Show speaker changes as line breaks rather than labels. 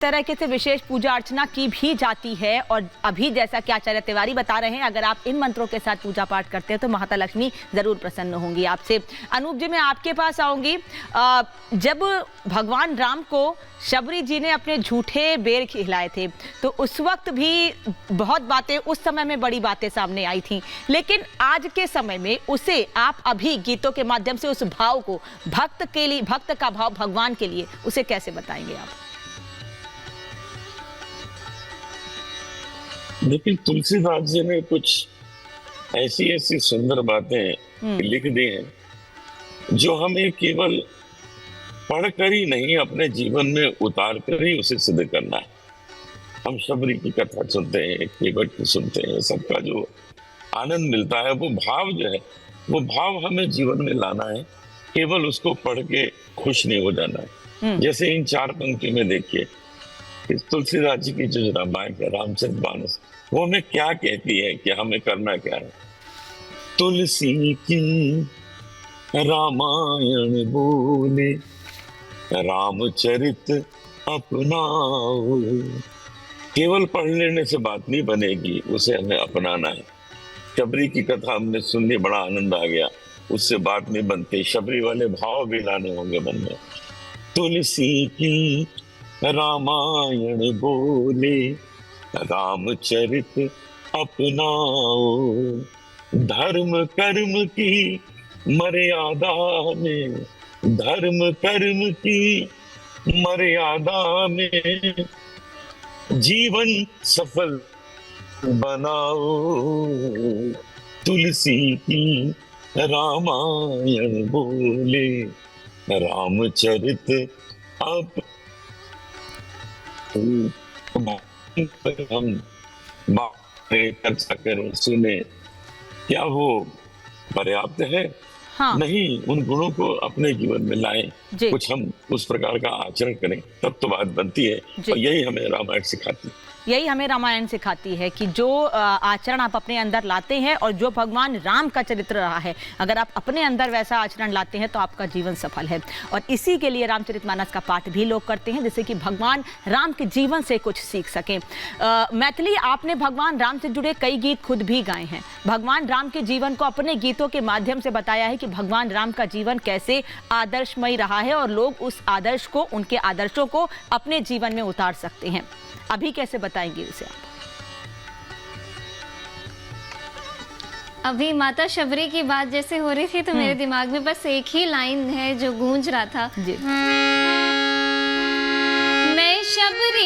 तरीके से विशेष पूजा अर्चना की भी जाती है। और अभी जैसा कि आचार्य तिवारी बता रहे हैं, अगर आप इन मंत्रों के साथ पूजा पाठ करते हैं तो माता लक्ष्मी जरूर प्रसन्न होंगी आपसे। अनूप जी, मैं आपके पास आऊंगी। जब भगवान राम को शबरी जी ने अपने झूठे बेर खिलाए थे तो उस वक्त भी बहुत बातें, उस समय में बड़ी बातें सामने आई थी, लेकिन आज के समय में उसे आप अभी गीतों के माध्यम से उस भाव को, भक्त के लिए, भक्त का भाव भगवान के लिए, उसे कैसे बताएंगे आप?
लेकिन तुलसीदास जी ने कुछ ऐसी सुंदर बातें लिख दी हैं जो हमें केवल पढ़कर ही नहीं, अपने जीवन में उतार कर ही उसे सिद्ध करना है। हम शबरी की कथा सुनते हैं, केवट की सुनते हैं, सबका जो आनंद मिलता है, वो भाव जो है, वो भाव हमें जीवन में लाना है, केवल उसको पढ़ के खुश नहीं हो जाना है। जैसे इन चार पंक्ति में देखिए, तुलसीदास जी की जो रामायण है, रामचरितमानस, वो हमें क्या कहती है कि हमें करना क्या है। तुलसी की रामायण बोले, रामचरित अपनाओ। केवल पढ़ लेने से बात नहीं बनेगी, उसे हमें अपनाना है। शबरी की कथा हमने सुननी, बड़ा आनंद आ गया, उससे बात नहीं बनती, शबरी वाले भाव भी लाने होंगे मन में। तुलसी की रामायण बोले, रामचरित अपनाओ। धर्म कर्म की मर्यादा में, धर्म कर्म की मर्यादा में जीवन सफल बनाओ। तुलसी की रामायण बोले, रामचरित अब हम बातें चर्चा करें, सुने, क्या वो पर्याप्त है?
हाँ।
नहीं, उन गुणों को अपने जीवन में लाएं, कुछ हम उस प्रकार का आचरण करें, तब तो बात बनती है। और यही हमें रामायण सिखाती है।
यही हमें रामायण सिखाती है कि जो आचरण आप अपने अंदर लाते हैं और जो भगवान राम का चरित्र रहा है, अगर आप अपने अंदर वैसा आचरण लाते हैं तो आपका जीवन सफल है। और इसी के लिए रामचरितमानस का पाठ भी लोग करते हैं, जिससे कि भगवान राम के जीवन से कुछ सीख सकें। मैथिली, आपने भगवान राम से जुड़े कई गीत खुद भी गाए हैं, भगवान राम के जीवन को अपने गीतों के माध्यम से बताया है कि भगवान राम का जीवन कैसे आदर्शमय रहा है और लोग उस आदर्श को, उनके आदर्शों को अपने जीवन में उतार सकते हैं। अभी कैसे बताएंगे इसे आप?
अभी माता शबरी की बात जैसे हो रही थी तो मेरे दिमाग में बस एक ही लाइन है जो गूंज रहा था।
जी।
मैं शबरी